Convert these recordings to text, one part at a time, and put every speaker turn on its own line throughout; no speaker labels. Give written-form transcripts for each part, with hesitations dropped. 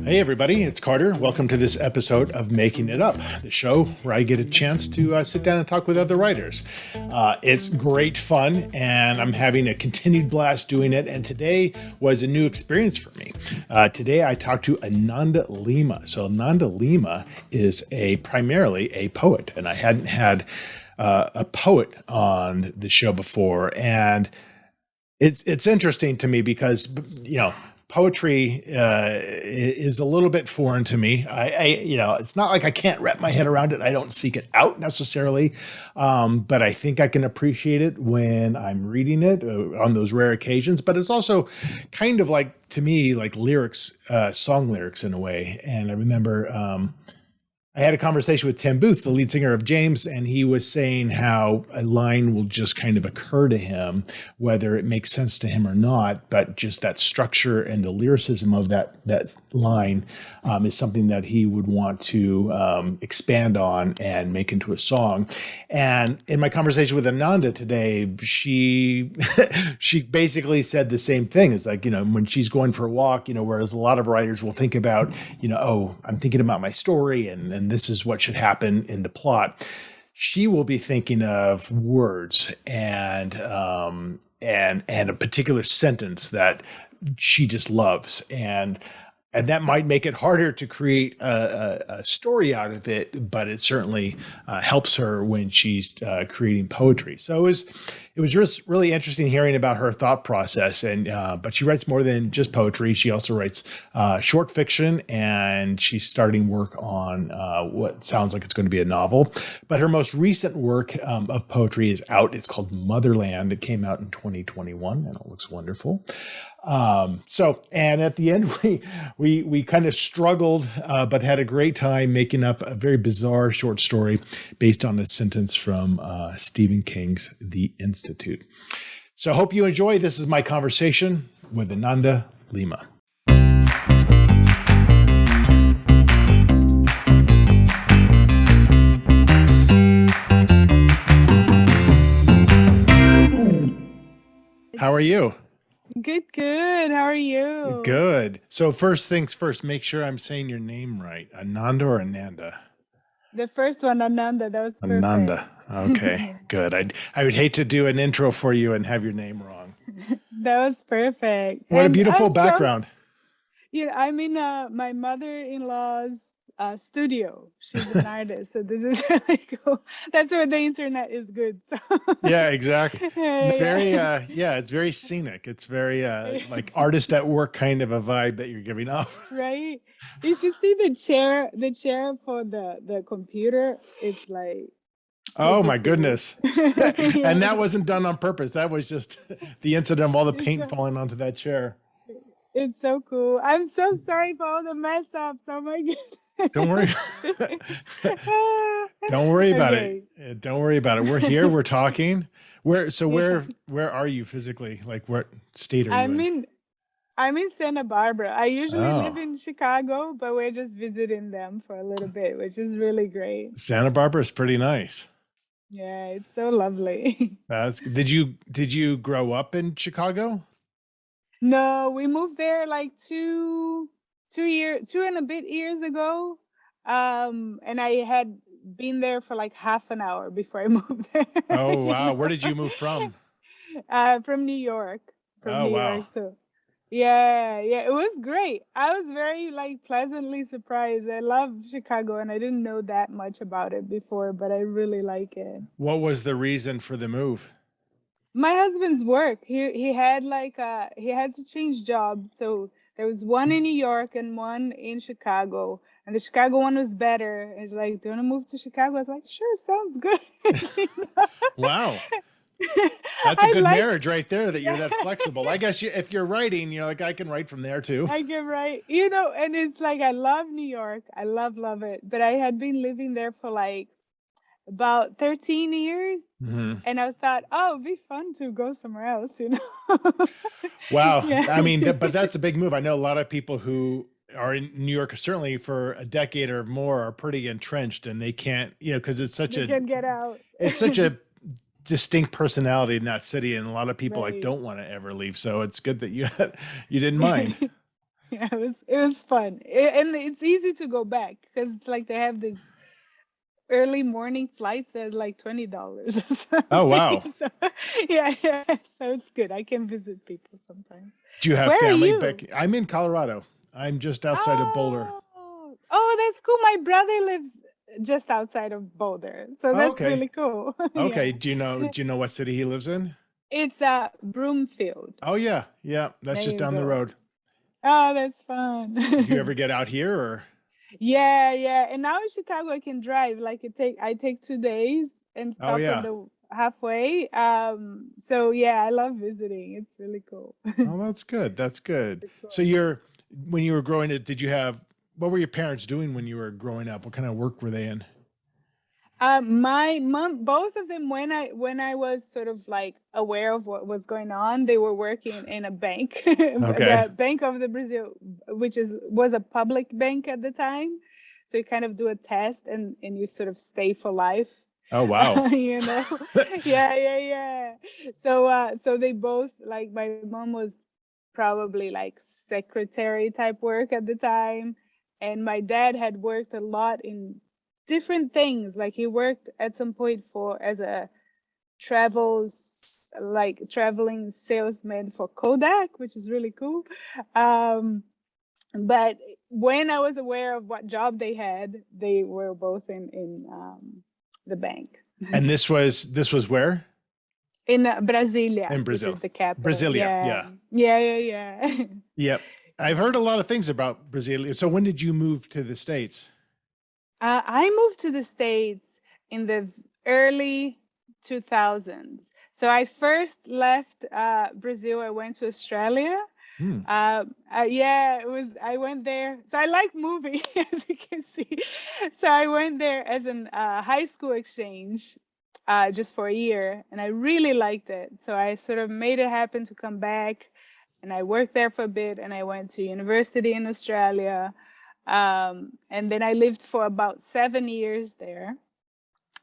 Hey everybody, it's Carter. Welcome to this episode of Making It Up, the show where I get a chance to sit down and talk with other writers. It's great fun, and I'm having a continued blast doing it, and today was a new experience for me. Today I talked to Ananda Lima. So Ananda Lima is primarily a poet, and I hadn't had a poet on the show before, and it's interesting to me because, poetry is a little bit foreign to me. It's not like I can't wrap my head around it. I don't seek it out necessarily, but I think I can appreciate it when I'm reading it on those rare occasions. But it's also kind of like, to me, like lyrics, song lyrics in a way. And I remember I had a conversation with Tim Booth, the lead singer of James, and he was saying how a line will just kind of occur to him, whether it makes sense to him or not, but just that structure and the lyricism of that line is something that he would want to expand on and make into a song. And in my conversation with Ananda today, she she basically said the same thing. It's like, when she's going for a walk, whereas a lot of writers will think about, I'm thinking about my story and this is what should happen in the plot. She will be thinking of words and a particular sentence that she just loves. And that might make it harder to create a story out of it, but it certainly helps her when she's creating poetry. So it was just really interesting hearing about her thought process. But she writes more than just poetry. She also writes short fiction, and she's starting work on what sounds like it's going to be a novel. But her most recent work of poetry is out. It's called Motherland. It came out in 2021, and it looks wonderful. And at the end, we kind of struggled, but had a great time making up a very bizarre short story based on a sentence from Stephen King's The Institute. So I hope you enjoy. This is my conversation with Ananda Lima. How are you?
Good. How are you?
Good. So first things first, make sure I'm saying your name right. Ananda or Ananda?
The first one, Ananda. That was perfect.
Ananda. Okay, good. I would hate to do an intro for you and have your name wrong.
That was perfect.
What a beautiful background.
I'm in my mother-in-law's studio. She's an artist, so this is really cool. That's where the internet is good. So.
Yeah, exactly. It's very, it's very scenic. It's very like artist at work kind of a vibe that you're giving off.
Right. You should see the chair for the computer. It's like.
Oh my goodness. And that wasn't done on purpose. That was just the incident of all the paint falling onto that chair.
It's so cool. I'm so sorry for all the mess ups. Oh my goodness.
Don't worry. Don't worry about it. Don't worry about it. We're here. We're talking. Where are you physically? Like, what state are you in?
I'm in Santa Barbara. I usually live in Chicago, but we're just visiting them for a little bit, which is really great.
Santa Barbara is pretty nice.
Yeah, it's so lovely.
Did you grow up in Chicago?
No, we moved there like two and a bit years ago. And I had been there for like half an hour before I moved there.
Oh, wow. Where did you move from?
From New York.
Wow.
York, so yeah, it was great. I was very pleasantly surprised. I love Chicago, and I didn't know that much about it before, but I really like it.
What was the reason for the move?
My husband's work. He had he had to change jobs, so there was one in New York and one in Chicago, and the Chicago one was better. It's like, do you want to move to Chicago? I was like, sure, sounds good.
Wow. That's a good marriage right there, that you're that flexible. I guess if you're writing, I can write from there too.
I can write, and it's like, I love New York. I love it. But I had been living there for about 13 years. Mm-hmm. And I thought, it'd be fun to go somewhere else,
Wow. Yeah. I mean, but that's a big move. I know a lot of people who are in New York, certainly for a decade or more, are pretty entrenched, and they can't, because it's such
can't get out.
It's such a distinct personality in that city, and a lot of people don't want to ever leave. So it's good that you didn't mind.
Yeah, it was fun. And it's easy to go back because it's like they have this early morning flights at like $20 or
Oh, wow.
something. So yeah, so it's good. I can visit people sometimes.
Do you have
Where are
family
you?
back? I'm in Colorado. I'm just outside of Boulder.
Oh, that's cool. My brother lives just outside of Boulder, so
Oh,
that's
okay.
really cool.
Okay.
Yeah,
Do you know what city he lives in?
it's Broomfield.
Oh, yeah. Yeah. That's
There
just
you
down the
go.
road.
Oh, that's
Do you
fun.
ever get out here or?
Yeah. And now in Chicago, I can drive. Like I take 2 days and
Oh,
stop on
yeah.
the halfway. So yeah, I love visiting. It's really cool.
Oh, that's good. That's good.
Really
So
cool.
when you were growing up, what were your parents doing when you were growing up? What kind of work were they in?
My mom, both of them, when I was sort of like aware of what was going on, they were working in a bank,
Okay.
the Bank of the Brazil, which was a public bank at the time. So you kind of do a test and you sort of stay for life,
Oh, wow.
you know. Yeah. So they both, like, my mom was probably like secretary type work at the time, and my dad had worked a lot in different things. Like he worked at some point for as a travels like traveling salesman for Kodak, which is really cool. Um, but when I was aware of what job they had, they were both in the bank.
And this was where?
In Brasilia,
In
which
Brazil.
is the capital.
Brasilia.
Yeah,
Yeah.
yeah.
Yep. I've heard a lot of things about Brasilia. So when did you move to the States?
I moved to the States in the early 2000s. So I first left Brazil. I went to Australia.
Hmm.
Yeah, I went there. So I like moving, as you can see. So I went there as an high school exchange just for a year, and I really liked it. So I sort of made it happen to come back, and I worked there for a bit, and I went to university in Australia. And then I lived for about 7 years there.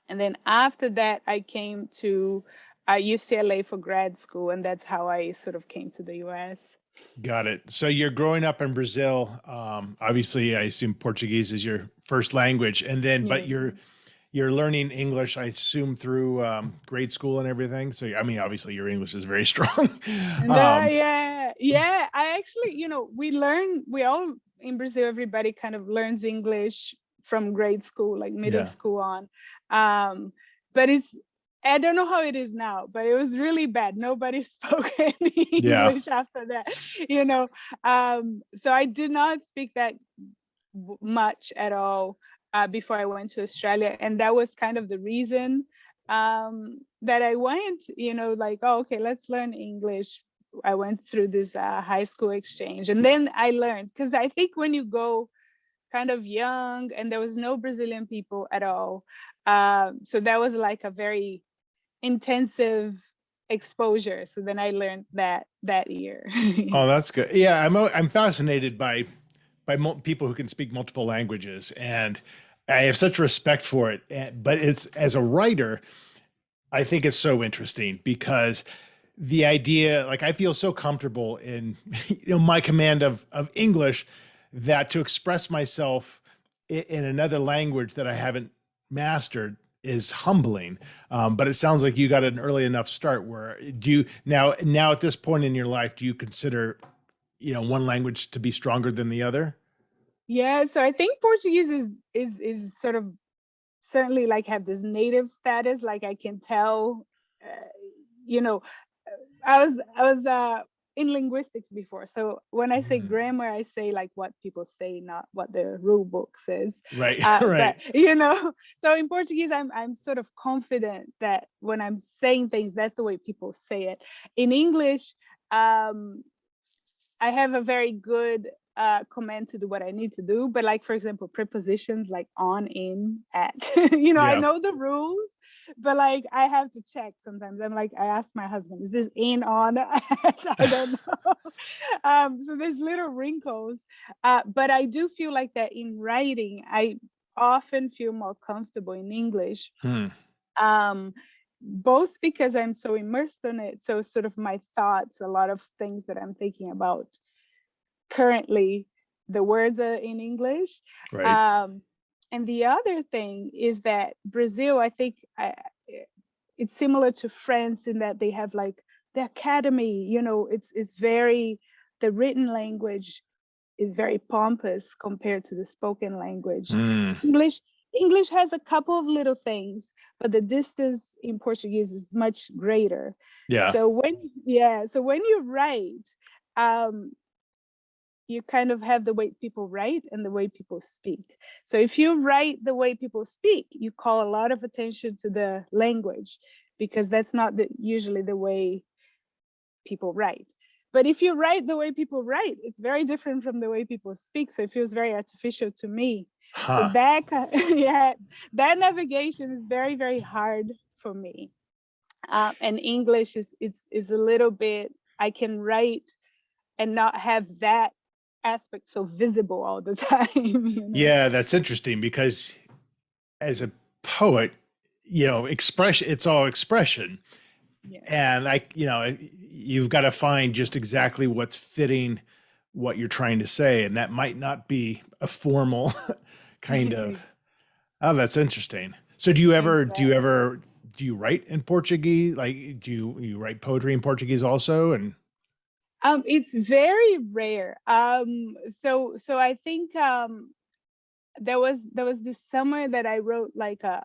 And then after that, I came to UCLA for grad school, and that's how I sort of came to the US.
Got it. So you're growing up in Brazil. Obviously, I assume Portuguese is your first language, and then but
Yeah.
you're learning English, I assume, through grade school and everything. So I mean, obviously, your English is very strong.
And yeah. I actually, we all in Brazil, everybody kind of learns English from grade school, like middle
Yeah.
school on. Um, but I don't know how it is now, but it was really bad. Nobody spoke any
Yeah.
English after that, you know. So I did not speak that much at all before I went to Australia, and that was kind of the reason that I went. Like, oh, okay, let's learn English. I went through this high school exchange, and then I learned, because I think when you go kind of young and there was no Brazilian people at all, so that was like a very intensive exposure. So then I learned that year.
Oh, that's good. Yeah, I'm fascinated by people who can speak multiple languages, and I have such respect for it. But it's as a writer, I think it's so interesting because the idea, like I feel so comfortable in my command of English that to express myself in another language that I haven't mastered is humbling. But it sounds like you got an early enough start where do you now at this point in your life, do you consider one language to be stronger than the other?
Yeah, so I think Portuguese is sort of certainly like have this native status. Like I can tell, uh, you know, I was in linguistics before. So when I say
Mhm.
grammar, I say like what people say, not what the rule book says.
Right,
But
right.
so in Portuguese, I'm sort of confident that when I'm saying things, that's the way people say it. In English, um, I have a very good command to do what I need to do. But like, for example, prepositions like on, in, at, I
Yeah.
know the rules, but like I have to check sometimes. I'm like, I ask my husband, is this in, on, at? I don't know. So there's little wrinkles. But I do feel like that in writing, I often feel more comfortable in English.
Hmm.
Um, Both because I'm so immersed in it. So sort of my thoughts, a lot of things that I'm thinking about currently the words are in English.
Right.
And the other thing is that Brazil, I think it's similar to France in that they have like the academy, you know, it's very, the written language is very pompous compared to the spoken language.
Mm,
English has a couple of little things, but the distance in Portuguese is much greater.
yeah.
So when you write, you kind of have the way people write and the way people speak. So if you write the way people speak, you call a lot of attention to the language, because that's not usually the way people write. But if you write the way people write, it's very different from the way people speak. So it feels very artificial to me. So
Huh.
that navigation is very, very hard for me. And English is a little bit, I can write and not have that aspect so visible all the time. You know?
Yeah, that's interesting because as a poet, you know, expression, it's all expression.
Yeah.
And you've got to find just exactly what's fitting what you're trying to say. And that might not be a formal kind of, oh, that's interesting. So do you write in Portuguese? Like, do you write poetry in Portuguese also? And
it's very rare. So I think there was this summer that I wrote like a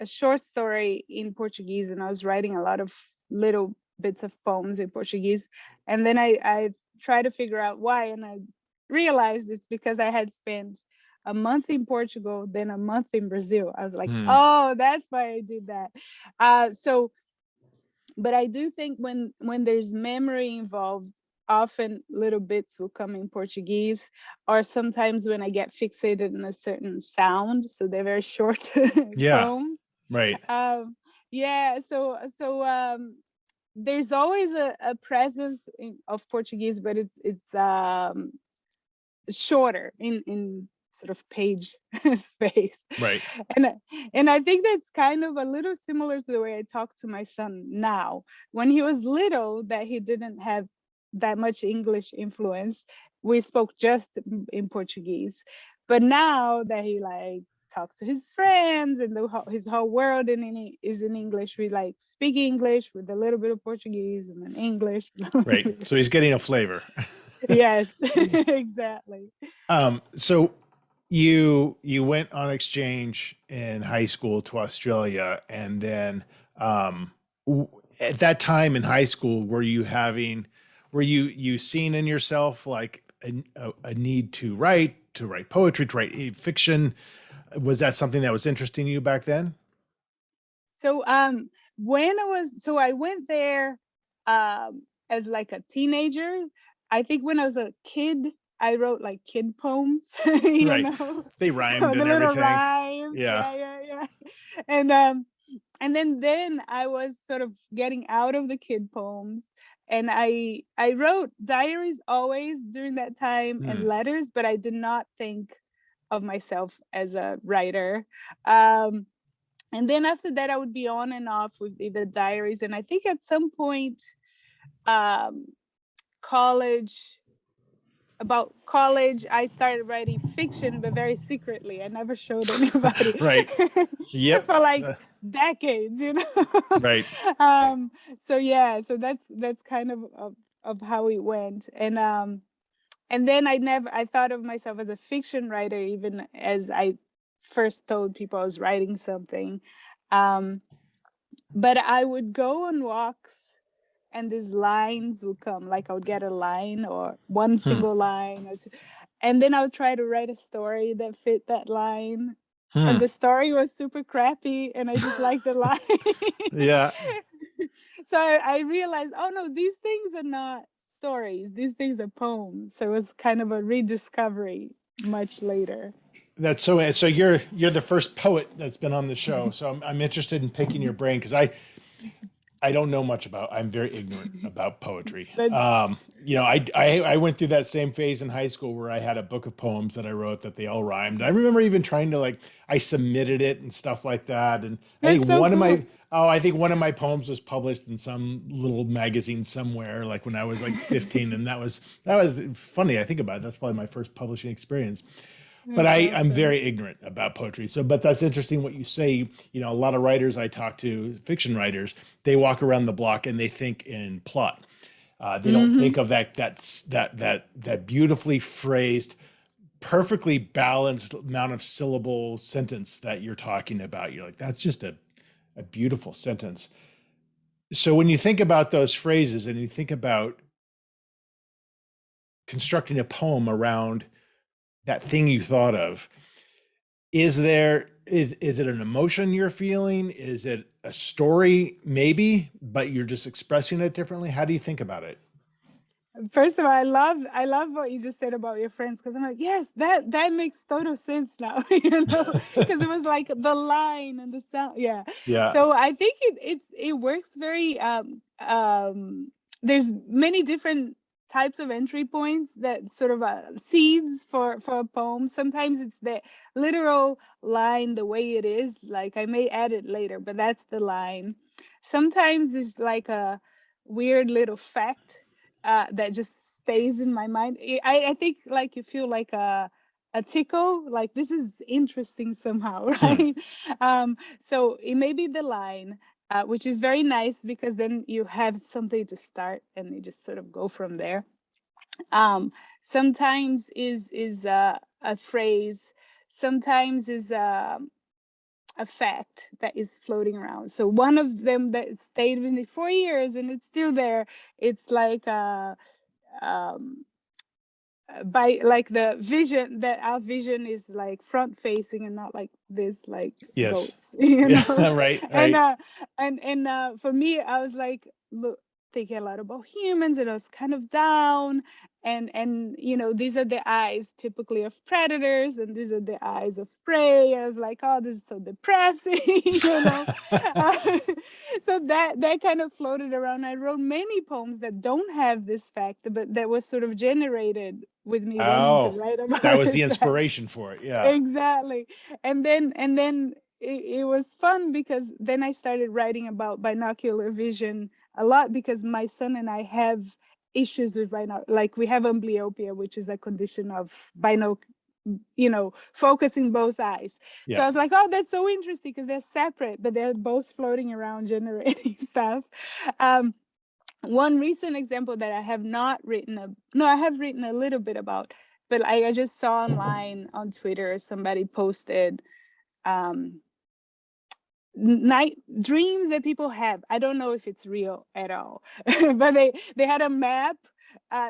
short story in Portuguese, and I was writing a lot of little bits of poems in Portuguese. And then I tried to figure out why, and I realized it's because I had spent a month in Portugal, then a month in Brazil. I was like, oh, that's why I did that. But I do think when there's memory involved, often little bits will come in Portuguese, or sometimes when I get fixated in a certain sound, so they're very short
yeah,
poems.
right.
So there's always a presence of Portuguese, but it's shorter in sort of page space.
Right.
And I think that's kind of a little similar to the way I talk to my son now. When he was little, that he didn't have that much English influence, we spoke just in Portuguese. But now that he like talks to his friends and his whole world is in English, we like speak English with a little bit of Portuguese and then English.
Right. So he's getting a flavor.
Yes, exactly.
So you went on exchange in high school to Australia, and then at that time in high school, were you seeing in yourself like a need to write poetry, to write fiction? Was that something that was interesting to you back then?
So I went there as like a teenager. I think when I was a kid, I wrote like kid poems, you
Right.
know,
They rhymed
the
and
little
everything.
rhymes.
Yeah.
And then I was sort of getting out of the kid poems, and I wrote diaries always during that time and letters, but I did not think of myself as a writer. And then after that, I would be on and off with the diaries, and I think at some point, college, I started writing fiction, but very secretly. I never showed anybody.
Right. Yep.
For like decades, you know.
Right.
So that's kind of how it went. And then I thought of myself as a fiction writer, even as I first told people I was writing something. But I would go on walks, and these lines would come, like I would get a line or one single line, and then I would try to write a story that fit that line. And the story was super crappy, and I just liked the line.
Yeah.
So I realized, oh no, these things are not stories. These things are poems. So it was kind of a rediscovery much later.
That's so you're the first poet that's been on the show. So I'm interested in picking your brain, because I don't know much about. I'm very ignorant about poetry.
That's
I went through that same phase in high school where I had a book of poems that I wrote that they all rhymed. I remember even trying to I submitted it and stuff like that. And
that's so cool.
I think one of my poems was published in some little magazine somewhere, like when I was like 15, and that was funny. I think about it. That's probably my first publishing experience. But
That's
I'm
awesome.
very ignorant about poetry. So, but that's interesting what you say. A lot of writers I talk to, fiction writers, they walk around the block and they think in plot. They don't
Hmm.
think of that beautifully phrased, perfectly balanced amount of syllable sentence that you're talking about. You're like, that's just a beautiful sentence. So when you think about those phrases and you think about constructing a poem around that thing you thought of, is it an emotion you're feeling? Is it a story maybe, but you're just expressing it differently? How do you think about it?
First of all, I love what you just said about your friends, because I'm like, yes, that makes total sense now, because it was like the line and the sound. Yeah.
Yeah.
So I think it works very there's many different types of entry points that sort of seeds for a poem. Sometimes it's the literal line the way it is, like I may add it later, but that's the line. Sometimes it's like a weird little fact that just stays in my mind. I think like you feel like a tickle, like this is interesting somehow,
Hmm.
right? So it may be the line, which is very nice because then you have something to start and you just sort of go from there. Um, Sometimes is a phrase, sometimes is a fact that is floating around. So one of them that stayed with me for years and it's still there. It's like um, by like the vision, that our vision is like front facing and not like this, like
Yes.
goats,
Yeah. Right.
and
Right.
for me, I was like, look, thinking a lot about humans, and I was kind of down. And these are the eyes typically of predators, and these are the eyes of prey. I was like, oh, this is so depressing, Uh, so that kind of floated around. I wrote many poems that don't have this fact, but that was sort of generated with me wanting to
Oh,
write
that
about
was the
this fact.
inspiration for it. Yeah.
Exactly. And then it was fun because then I started writing about binocular vision a lot, because my son and I have issues with like we have amblyopia, which is a condition of focusing both eyes. So
Yeah.
I was like, oh, that's so interesting because they're separate, but they're both floating around generating stuff. Um, One recent example that I have not written no, I have written a little bit about, but I just saw online on Twitter somebody posted um night dreams that people have. I don't know if it's real at all, but they had a map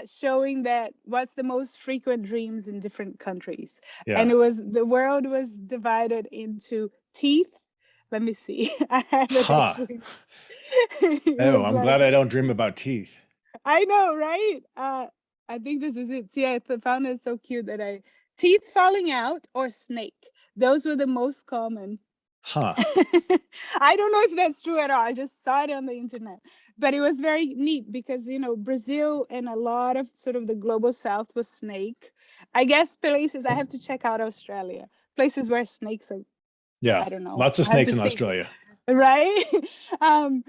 showing that what's the most frequent dreams in different countries, and
Yeah.
it was the world was divided into teeth. Let me see. I have it
Huh.
actually. It
Oh,
was
I'm
like,
glad I don't dream about teeth.
I know, right? I think this is it. See, found it so cute that teeth falling out or snake. Those were the most common.
Huh.
I don't know if that's true at all. I just saw it on the internet, but it was very neat because Brazil and a lot of sort of the global south was snake. I guess places I have to check out Australia, places where snakes are.
Yeah.
I don't know.
Lots of
I have
snakes
to
in
see,
Australia.
right? um,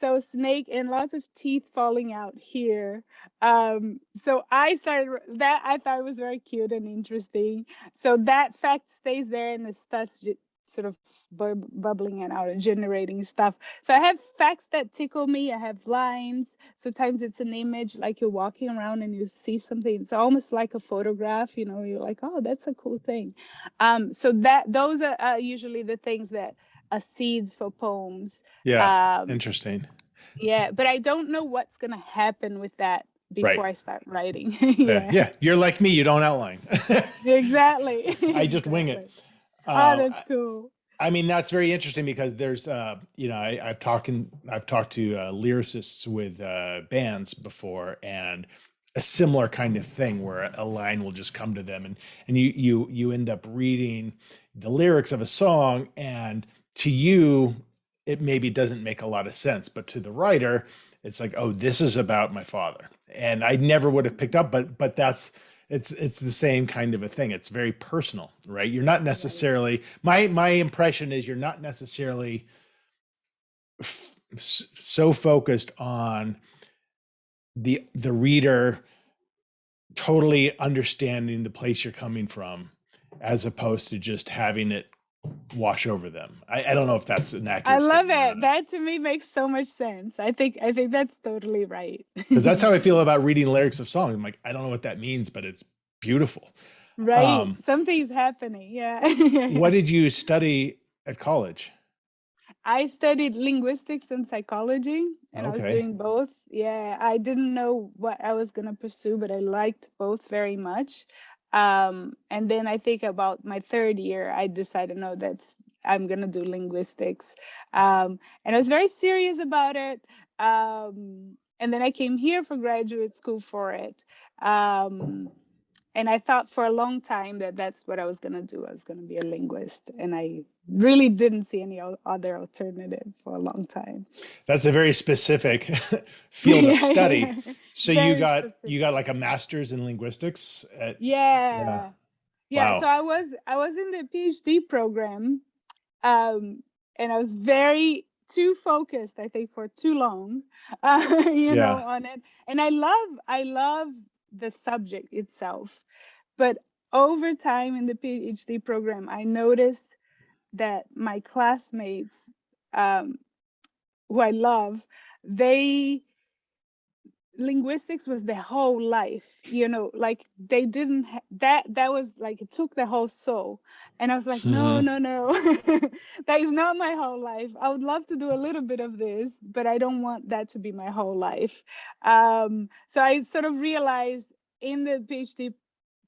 so snake and lots of teeth falling out here. So I started that. I thought it was very cute and interesting. So that fact stays there and it starts sort of bubbling it out and generating stuff. So I have facts that tickle me. I have lines. Sometimes it's an image, like you're walking around and you see something. It's almost like a photograph. You're like, oh, that's a cool thing. So those are usually the things that are seeds for poems.
Yeah.
um
Interesting.
yeah, but I don't know what's gonna happen with that
Right.
before I start writing.
Yeah.
Yeah,
Yeah. You're like me. You don't outline.
exactly.
I just wing it.
Exactly. Oh,
Uh,
that's cool.
I mean, that's very interesting because there's, I've talked to lyricists with bands before, and a similar kind of thing where a line will just come to them, and you end up reading the lyrics of a song, and to you, it maybe doesn't make a lot of sense, but to the writer, it's like, oh, this is about my father. And I never would have picked up, but it's the same kind of a thing. It's very personal, right? You're not necessarily, my impression is you're not necessarily so focused on the reader totally understanding the place you're coming from, as opposed to just having it wash over them. I don't know if that's an accurate
I love
statement.
it. That to me makes so much sense. I think that's totally right.
Because that's how I feel about reading lyrics of songs. I'm like, I don't know what that means, but it's beautiful.
Right. Something's happening. Yeah.
What did you study at college?
I studied linguistics and psychology, and I was
Okay.
doing both. Yeah, I didn't know what I was going to pursue, but I liked both very much. And then I think about my third year, I decided, no, I'm going to do linguistics. And I was very serious about it. And then I came here for graduate school for it. And I thought for a long time that that's what I was going to do. I was going to be a linguist. And I really didn't see any other alternative for a long time.
That's a very specific field of study. So you
Very
got
specific.
like a master's in linguistics at, yeah.
Yeah. So
Wow.
I was in the PhD program, and I was very too focused, I think, for too long,
Yeah.
on it. And I love the subject itself, but over time in the PhD program, I noticed that my classmates, um, who I love, they linguistics was their whole life, like they didn't that was like it took their whole soul. And I was like, no,
Mhm.
no, no. That is not my whole life. I would love to do a little bit of this, but I don't want that to be my whole life. So I sort of realized in the PhD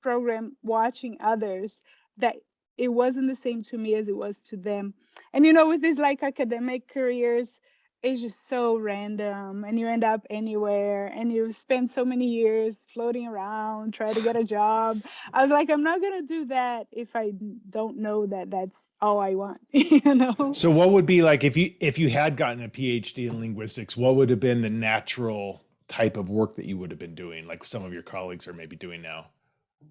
program, watching others, that it wasn't the same to me as it was to them. And with these like academic careers, it's just so random, and you end up anywhere, and you spend so many years floating around trying to get a job. I was like, I'm not gonna do that if I don't know that that's all I want.
So what would be like if you had gotten a PhD in linguistics, what would have been the natural type of work that you would have been doing, like some of your colleagues are maybe doing now?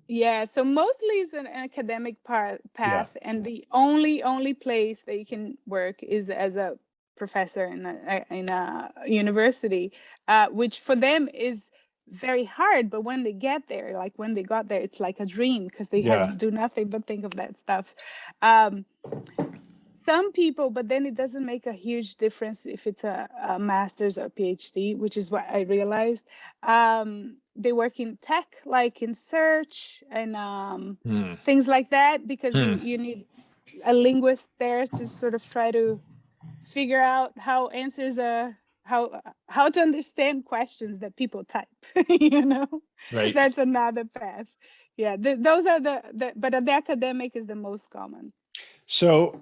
Yeah, so mostly it's an academic
Yeah.
path, and the only place that you can work is as a professor in a university, which for them is very hard. But when they get there, like when they got there, it's like a dream, because they
Yeah.
had do nothing but think of that stuff. Um, some people, but then it doesn't make a huge difference if it's a master's or PhD, which is what I realized. They work in tech, like in search and
Hmm.
things like that, because
Hmm.
you need a linguist there to sort of try to figure out how answers how to understand questions that people type.
Right.
That's another path. Yeah, those are but the academic is the most common.
So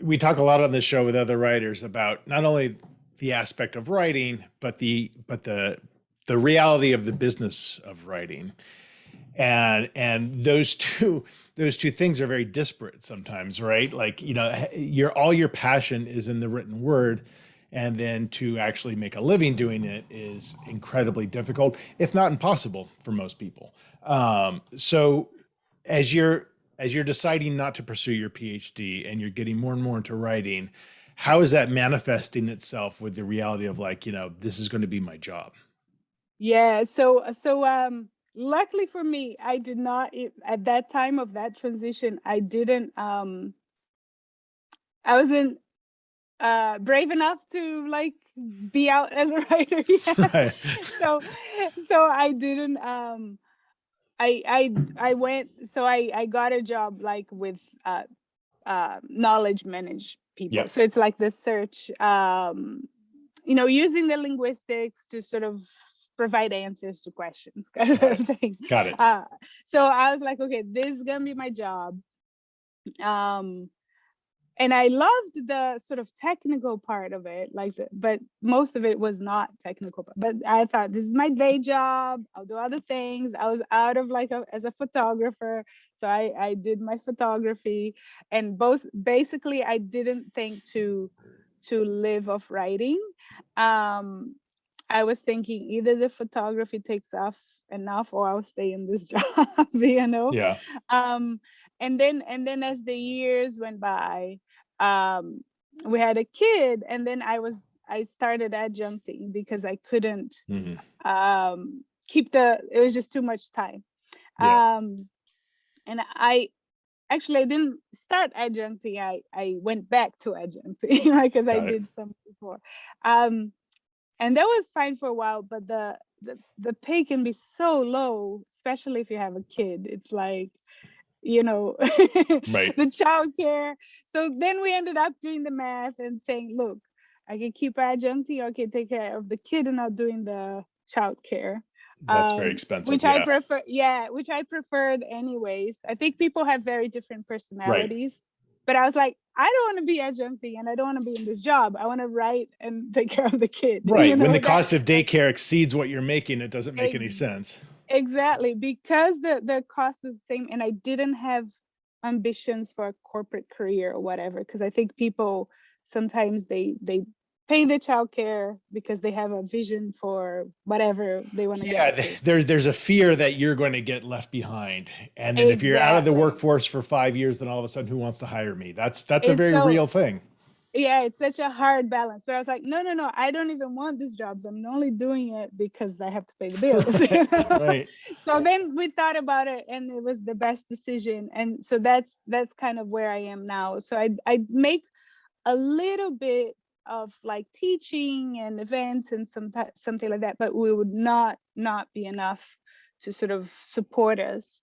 we talk a lot on this show with other writers about not only the aspect of writing, but the reality of the business of writing. And those two things are very disparate sometimes, right? Like, all your passion is in the written word, and then to actually make a living doing it is incredibly difficult, if not impossible, for most people. So as you're deciding not to pursue your PhD and you're getting more and more into writing, how is that manifesting itself with the reality of, like, this is going to be my job?
Yeah, so luckily for me, I did not at that time of that transition, I didn't I wasn't brave enough to like be out as a writer yet.
Right.
So I didn't I went, so I got a job like with knowledge manage people.
Yep.
So it's like the search, using the linguistics to sort of provide answers to questions kind
Got
of
it.
thing.
Got it.
So I was like, okay, this is gonna be my job. And I loved the sort of technical part of it, but most of it was not technical. But I thought, this is my day job. I'll do other things. I was out of as a photographer, so I did my photography, and basically I didn't think to to live off writing, I was thinking either the photography takes off enough or I'll stay in this job, you know?
Yeah.
And then as the years went by, we had a kid, and then I started adjuncting because I couldn't keep it was just too much time.
Yeah.
And I didn't start adjuncting. I went back to adjuncting because I
Got it.
did some before. And that was fine for a while, but the pay can be so low, especially if you have a kid. It's like, you know,
Right.
the childcare. So then we ended up doing the math and saying, look, I can keep adjuncting, or I can take care of the kid and not doing the childcare.
That's very expensive.
Which I prefer. Yeah, which I preferred anyways. I think people have very different personalities. But I was like, I don't want to be adjuncting, and I don't want to be in this job. I want to write and take care of the kid.
Right.
You know,
when the cost of daycare exceeds what you're making, it doesn't make any sense.
Exactly, because the cost is the same, and I didn't have ambitions for a corporate career or whatever. Because I think people sometimes they pay the childcare because they have a vision for whatever they want to get to.
There's a fear that you're going to get left behind, and then if you're out of the workforce for 5 years, then all of a sudden, who wants to hire me? That's a very real thing.
Yeah, it's such a hard balance. But I was like, no, I don't even want these jobs. I'm only doing it because I have to pay the bills. You know?
Right.
So then we thought about it, and it was the best decision. And so that's kind of where I am now. So I make a little bit of like teaching and events and something like that, but we would not be enough to sort of support us.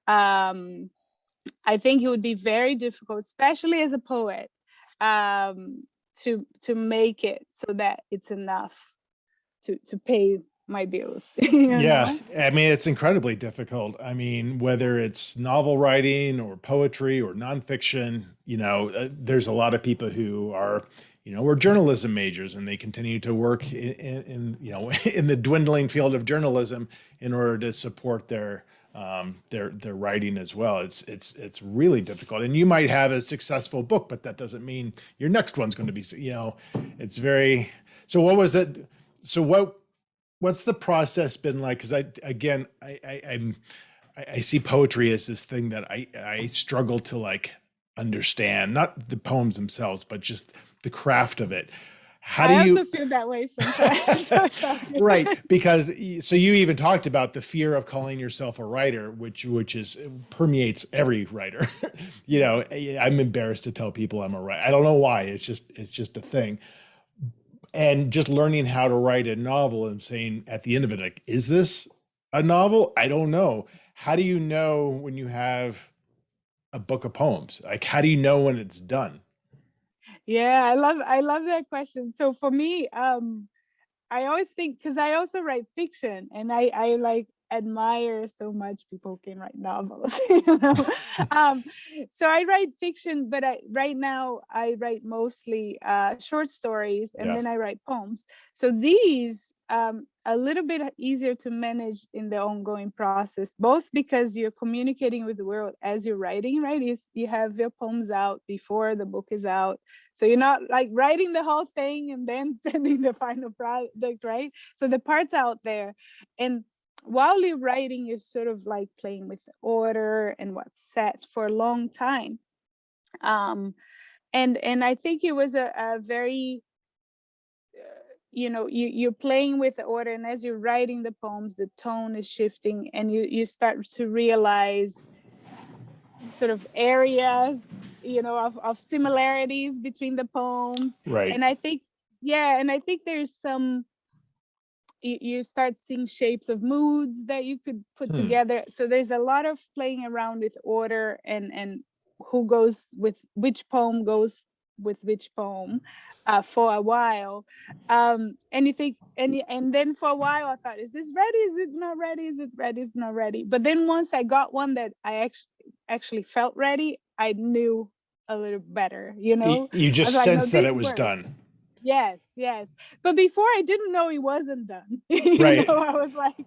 I think it would be very difficult, especially as a poet, to make it so that it's enough to pay my bills.
Yeah, I mean, it's incredibly difficult. I mean, whether it's novel writing or poetry or nonfiction, there's a lot of people who are, we're journalism majors, and they continue to work in in the dwindling field of journalism in order to support their writing as well. It's really difficult, and you might have a successful book, but that doesn't mean your next one's going to be, it's very, so what was that? So what's the process been like? Cause I see poetry as this thing that I struggle to like understand, not the poems themselves, but just the craft of it.
I also feel that way sometimes.
Right, because so you even talked about the fear of calling yourself a writer, which permeates every writer. I'm embarrassed to tell people I'm a writer. I don't know why. It's just a thing. And just learning how to write a novel and saying at the end of it, like, is this a novel? I don't know. How do you know when you have a book of poems? Like, how do you know when it's done?
Yeah, I love that question. So for me, I always think, because I also write fiction, and I like admire so much people who can write novels. So I write fiction, but right now I write mostly short stories, and then I write poems. So these a little bit easier to manage in the ongoing process, both because you're communicating with the world as you're writing, right? You have your poems out before the book is out. So you're not like writing the whole thing and then sending the final product, right? So the part's out there. And while you're writing, you're sort of like playing with the order and what's set for a long time. And I think it was a very, you're playing with the order, and as you're writing the poems, the tone is shifting, and you start to realize sort of areas, of similarities between the poems.
Right.
And I think, there's some, you start seeing shapes of moods that you could put together. So there's a lot of playing around with order and who goes with which poem goes with which poem for a while. And you think, and then for a while I thought, is this ready? Is it not ready? Is it ready? Is it not ready? But then once I got one that I actually felt ready, I knew a little better,
You just sensed that it was done.
Yes. But before I didn't know it wasn't done.
Right.
I was like,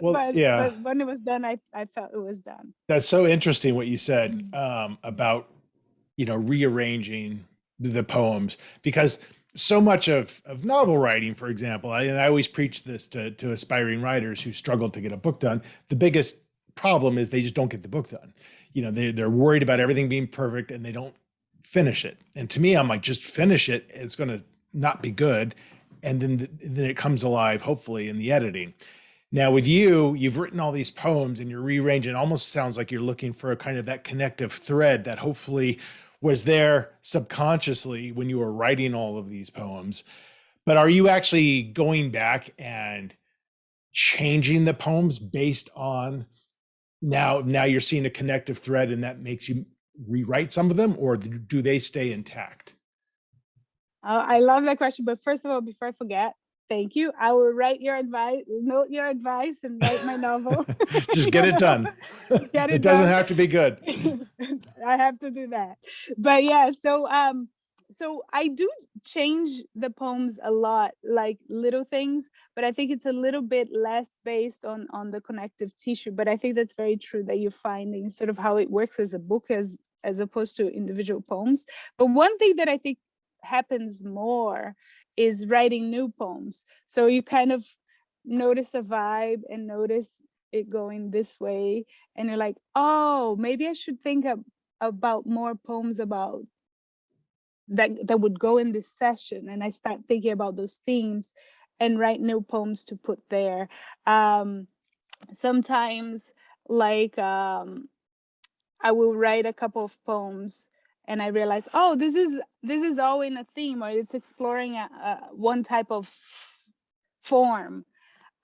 but
when it was done, I felt it was done.
That's so interesting what you said about, rearranging the poems, because so much of novel writing, for example, and I always preach this to aspiring writers who struggle to get a book done. The biggest problem is they just don't get the book done. You know, they're worried about everything being perfect and they don't finish it. And to me, I'm like, just finish it. It's going to not be good. And then it comes alive, hopefully, in the editing. Now with you, you've written all these poems and you're rearranging. It almost sounds like you're looking for a kind of that connective thread that hopefully was there subconsciously when you were writing all of these poems. But are you actually going back and changing the poems based on now you're seeing a connective thread and that makes you rewrite some of them, or do they stay intact?
I love that question. But first of all, before I forget, thank you. I will write your advice, note your advice, and write my novel.
Just get it done.
Get
it doesn't have to be good.
I have to do that. But yeah, so I do change the poems a lot, like little things, but I think it's a little bit less based on the connective tissue. But I think that's very true that you're finding sort of how it works as a book as opposed to individual poems. But one thing that I think happens more is writing new poems. So you kind of notice the vibe and notice it going this way, and you're like, oh, maybe I should think about more poems about that would go in this session. And I start thinking about those themes and write new poems to put there. Sometimes, like, I will write a couple of poems and I realize, oh, this is all in a theme, or it's exploring one type of form.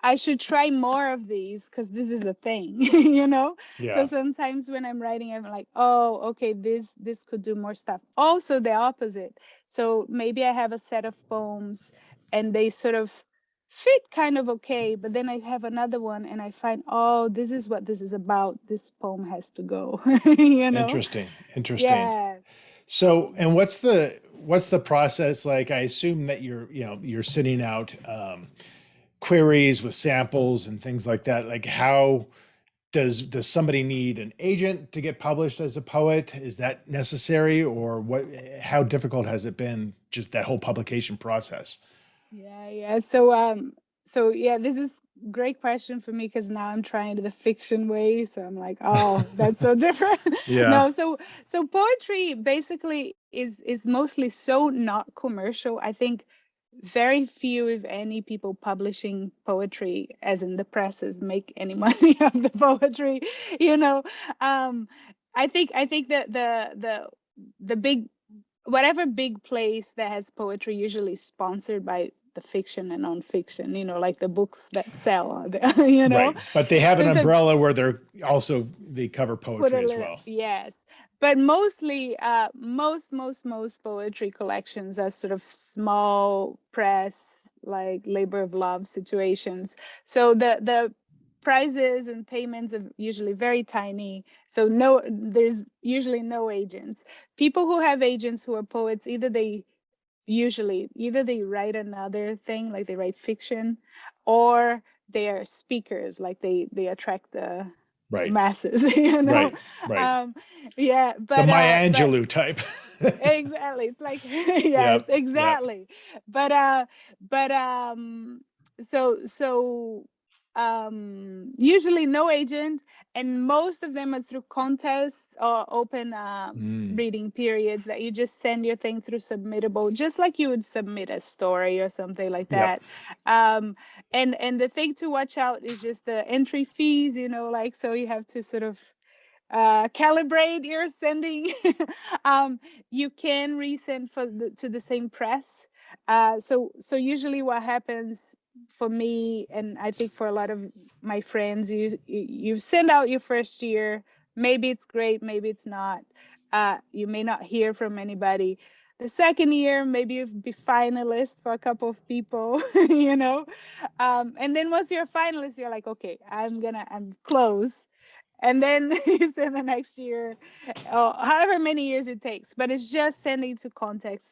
I should try more of these because this is a thing, you know?
Yeah.
So sometimes when I'm writing, I'm like, oh, okay, this could do more stuff. Also the opposite. So maybe I have a set of poems and they sort of fit kind of okay, but then I have another one and I find, oh, this is what this is about. This poem has to go, you know?
Interesting.
Yeah.
So, and what's the process like? I assume that you're sitting out queries with samples and things like that. Like, how does somebody need an agent to get published as a poet? Is that necessary, or what? How difficult has it been, just that whole publication process?
Yeah. So yeah, this is great question for me because now I'm trying the fiction way. So I'm like, oh, that's so different.
Yeah.
No, so poetry basically is mostly so not commercial. I think very few, if any, people publishing poetry, as in the presses, make any money off the poetry. You know, I think that the big, whatever big place that has poetry usually sponsored by the fiction and nonfiction, you know, like the books that sell, you know.
Right. But they have an
So
umbrella where they cover poetry as well.
Yes. But mostly, most poetry collections are sort of small press, like labor of love situations. So the prizes and payments are usually very tiny. So there's usually no agents. People who have agents who are poets, either they write another thing, like they write fiction, or they are speakers, like they attract the
Right.
masses, you know.
Right.
Yeah,
The Maya Angelou type.
Exactly, it's like yes, exactly. But so usually no agent, and most of them are through contests or open reading periods that you just send your thing through Submittable, just like you would submit a story or something like that. And the thing to watch out is just the entry fees, you know, like, so you have to sort of calibrate your sending. You can resend to the same press. So usually what happens for me, and I think for a lot of my friends, you send out your first year. Maybe it's great, maybe it's not. You may not hear from anybody. The second year, maybe you'll be finalist for a couple of people, you know. And then once you're a finalist, you're like, okay, I'm close. And then you send the next year, however many years it takes. But it's just sending to context,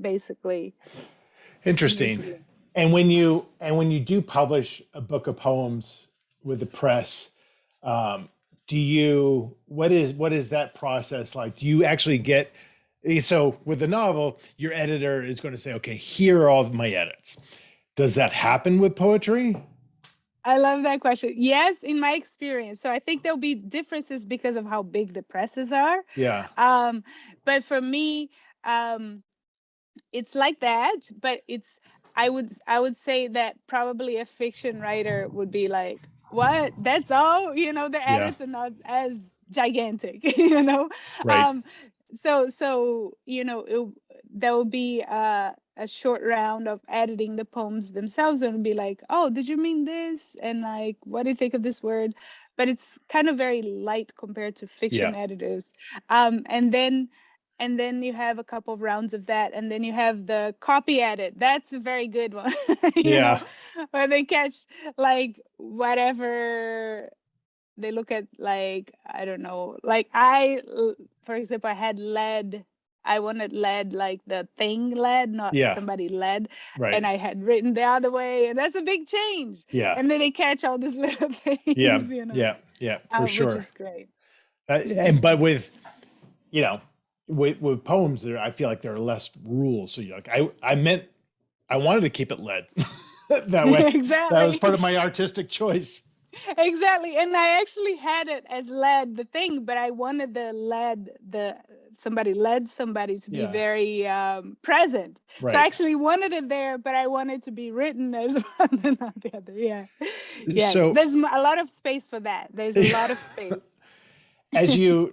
basically.
Interesting.
Usually.
And when you do publish a book of poems with the press, what is that process like? Do you actually get So with the novel, your editor is going to say, okay, here are all of my edits. Does that happen with poetry?
I love that question. Yes, in my experience. So I think there'll be differences because of how big the presses are.
Yeah.
But for me, it's like that, but I would say that probably a fiction writer would be like, what? That's all? The
Yeah.
edits are not as gigantic, you know?
Right.
Um, so there will be a short round of editing the poems themselves and be like, oh, did you mean this? And like, what do you think of this word? But it's kind of very light compared to fiction
Yeah.
editors. And then you have a couple of rounds of that, and then you have the copy edit. That's a very good one,
Yeah.
where they catch like whatever they look at, like, I don't know, like for example, I had lead. I wanted lead, like the thing lead, not
Yeah.
somebody led.
Right.
And I had written the other way, and that's a big change.
Yeah.
And then they catch all these little
Yeah.
things,
Yeah. Yeah. For
which
sure.
is great.
But with, you know, with poems there, I feel like there are less rules. So you're like, I wanted to keep it lead that way.
Exactly.
That was part of my artistic choice.
Exactly. And I actually had it as led the thing, but I wanted somebody led somebody to be
Yeah.
very present.
Right.
So I actually wanted it there, but I wanted to be written as one and not the other. Yeah. Yes.
So
There's a lot of space for that. There's a lot of space.
as you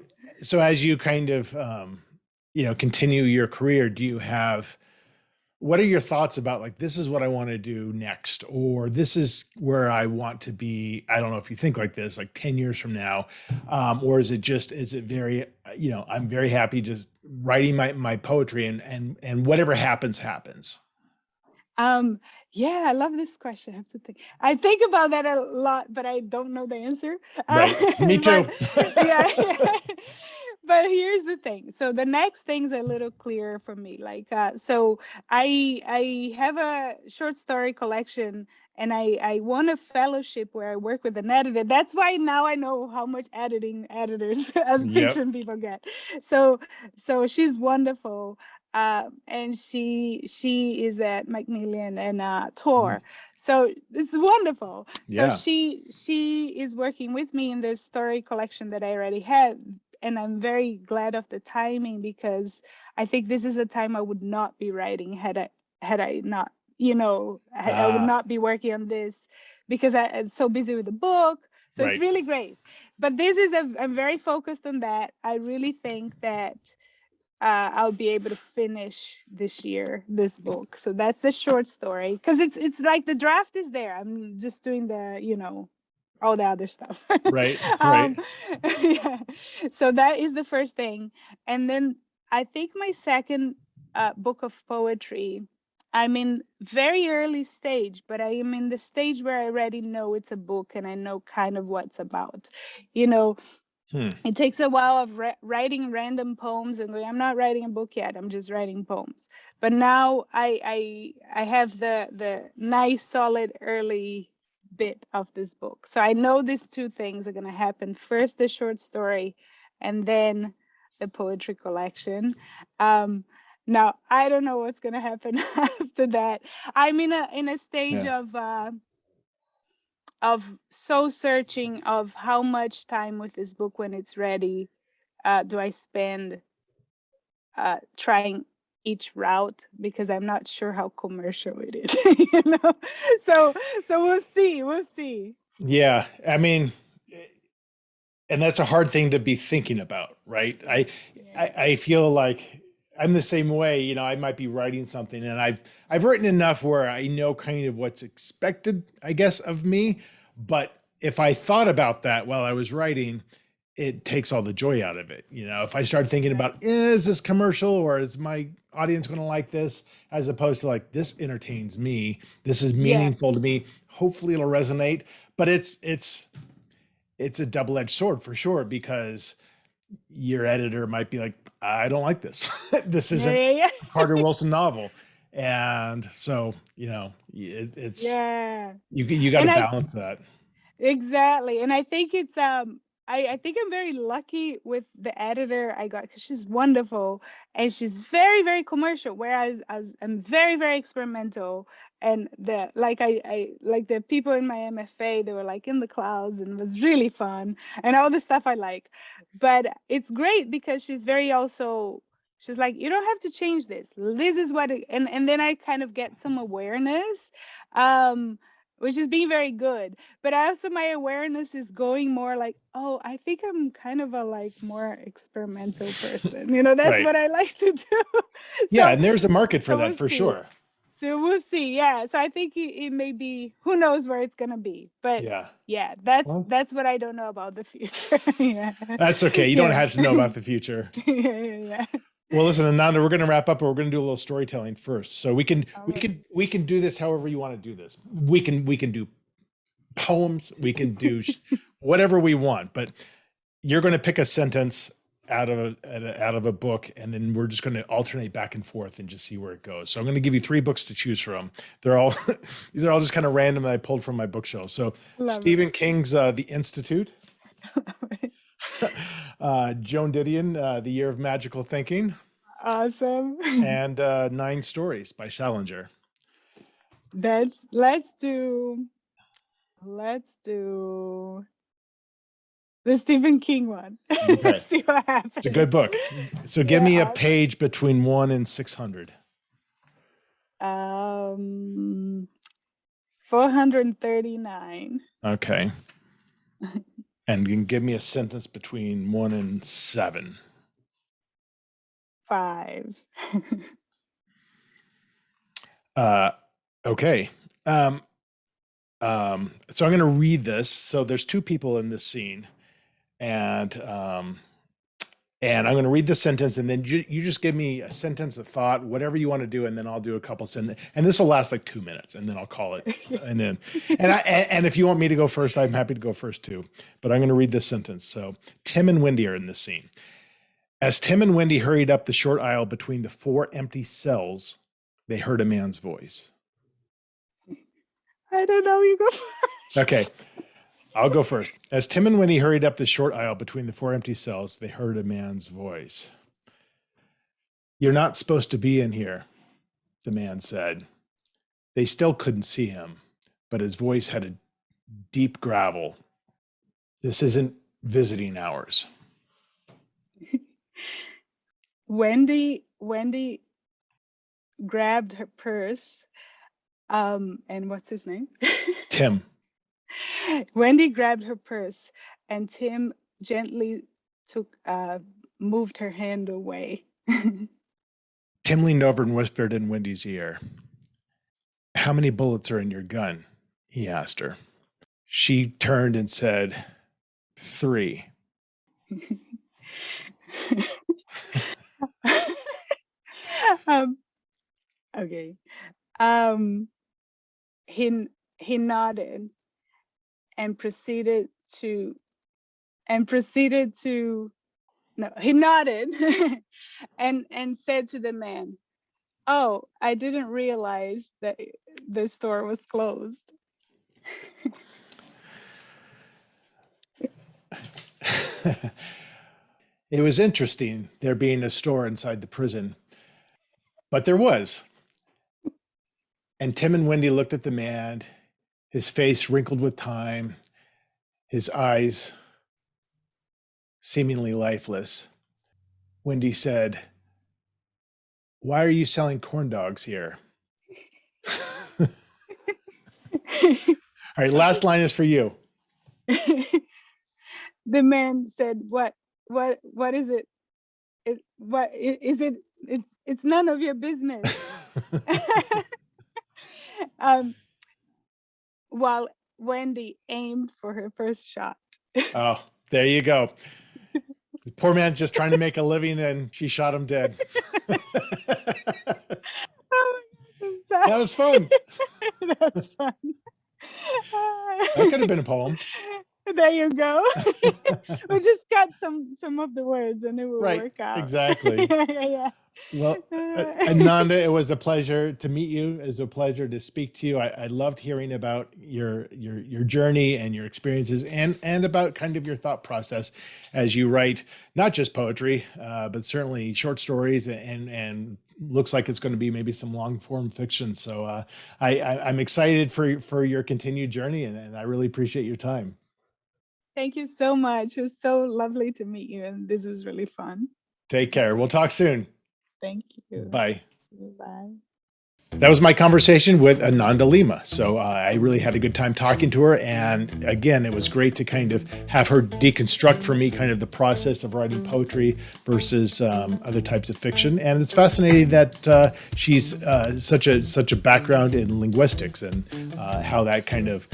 kind of continue your career, what are your thoughts about, like, this is what I want to do next, or this is where I want to be? I don't know if you think like this, like 10 years from now, or is it very, I'm very happy just writing my poetry and whatever happens.
Yeah, I love this question. I have to think. I think about that a lot, but I don't know the answer.
Right. Me too.
Yeah. But here's the thing. So the next thing's a little clearer for me. Like, so I have a short story collection, and I won a fellowship where I work with an editor. That's why now I know how much editing editors as
Yep.
fiction people get. So she's wonderful. And she is at Macmillan and Tor. So it's wonderful.
Yeah.
So she is working with me in this story collection that I already had. And I'm very glad of the timing, because I think this is a time I would not be writing had I not, I would not be working on this, because I'm so busy with the book. So
Right.
it's really great. But I'm very focused on that. I really think that I'll be able to finish this year, this book. So that's the short story, because it's like the draft is there. I'm just doing all the other stuff.
Right. Right.
Yeah. So that is the first thing. And then I think my second book of poetry, I'm in very early stage, but I am in the stage where I already know it's a book and I know kind of what it's about. It takes a while of writing random poems and going, I'm not writing a book yet, I'm just writing poems. But now I have the nice solid early bit of this book. So I know these two things are going to happen. First the short story, and then the poetry collection. Now I don't know what's going to happen after that. I'm in a stage of soul searching of how much time with this book, when it's ready, do I spend trying each route, because I'm not sure how commercial it is. So we'll see.
Yeah. I mean, and that's a hard thing to be thinking about, right? I feel like I'm the same way. I might be writing something, and I've written enough where I know kind of what's expected, I guess, of me. But if I thought about that while I was writing, it takes all the joy out of it. If I start thinking about, is this commercial, or is my audience going to like this, as opposed to like, this entertains me, this is meaningful to me, hopefully it'll resonate. But it's a double-edged sword for sure, because your editor might be like, I don't like this. This isn't a Carter Wilson novel. And so, it's you got to balance that.
Exactly. And I think it's I think I'm very lucky with the editor I got because she's wonderful and she's very, very commercial. Whereas I'm very, very experimental. And the like I like the people in my MFA, they were like in the clouds and it was really fun and all the stuff I like. But it's great because she's very also she's like, you don't have to change this. This is what and then I kind of get some awareness. Which is being very good, but also my awareness is going more like, oh, I think I'm kind of a like more experimental person, that's
Right.
what I like to do.
Yeah, and there's a market for that
we'll
for
see.
sure.
So we'll see. Yeah, so I think it may be, who knows where it's gonna be, but
yeah,
that's what I don't know about the future. Yeah,
that's okay. You don't have to know about the future.
yeah.
Well, listen, Ananda, we're going to wrap up, but we're going to do a little storytelling first. So we can do this however you want to do this. We can do poems, we can do whatever we want, but you're going to pick a sentence out of a book, and then we're just going to alternate back and forth and just see where it goes. So I'm going to give you 3 books to choose from. They're all these are all just kind of random that I pulled from my bookshelf. So Stephen King's The Institute. Joan Didion, The Year of Magical Thinking.
Awesome.
And 9 Stories by Salinger.
Let's do the Stephen King one.
Okay.
See what happens.
It's a good book. So give me a page between 1 and 600.
439.
Okay. And you can give me a sentence between 1 and 7.
5.
Okay. So I'm going to read this. So there's 2 people in this scene, and I'm going to read the sentence, and then you just give me a sentence, a thought, whatever you want to do, and then I'll do a couple sentences, and this will last like 2 minutes, and then I'll call it. And if you want me to go first, I'm happy to go first too. But I'm going to read this sentence. So Tim and Wendy are in this scene. As Tim and Wendy hurried up the short aisle between the 4 empty cells, they heard a man's voice.
I don't know. You go first.
Okay. I'll go first. As Tim and Wendy hurried up the short aisle between the 4 empty cells, they heard a man's voice. "You're not supposed to be in here," the man said. They still couldn't see him, but his voice had a deep gravel. "This isn't visiting hours."
Wendy grabbed her purse. And what's his name?
Tim.
Wendy grabbed her purse, and Tim gently moved her hand away.
Tim leaned over and whispered in Wendy's ear. "How many bullets are in your gun?" he asked her. She turned and said, 3.
Okay. He nodded and proceeded to no, he nodded and said to the man, "Oh, I didn't realize that the store was closed."
It was interesting there being a store inside the prison, but there was. And Tim and Wendy looked at the man, his face wrinkled with time, his eyes seemingly lifeless. Wendy said, "Why are you selling corn dogs here?" All right, last line is for you.
The man said, What is it? What is it? It's none of your business." While Wendy aimed for her first shot.
Oh, there you go. The poor man's just trying to make a living, and she shot him dead.
Oh my God,
that was fun.
That's fun.
That could have been a poem.
There you go. We just cut some of the words and it will
Right,
work out.
exactly.
Yeah.
Well, Ananda, it was a pleasure to meet you. It was a pleasure to speak to you. I loved hearing about your journey and your experiences, and about kind of your thought process as you write not just poetry, but certainly short stories, and looks like it's going to be maybe some long form fiction. So I'm excited for your continued journey, and I really appreciate your time.
Thank you so much. It was so lovely to meet you, and this is really fun.
Take care. We'll talk soon.
Thank you.
Bye.
Bye.
That was my conversation with Ananda Lima. So I really had a good time talking to her. And again, it was great to kind of have her deconstruct for me kind of the process of writing poetry versus other types of fiction. And it's fascinating that she's such a background in linguistics, and how that kind of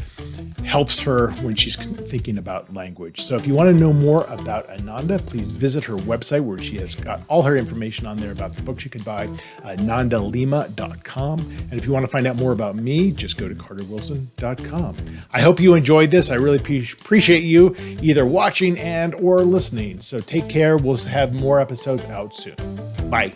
helps her when she's thinking about language. So if you want to know more about Ananda, please visit her website, where she has got all her information on there about the books you can buy, anandalima.com. And if you want to find out more about me, just go to carterwilson.com. I hope you enjoyed this. I really appreciate you either watching and or listening. So take care. We'll have more episodes out soon. Bye.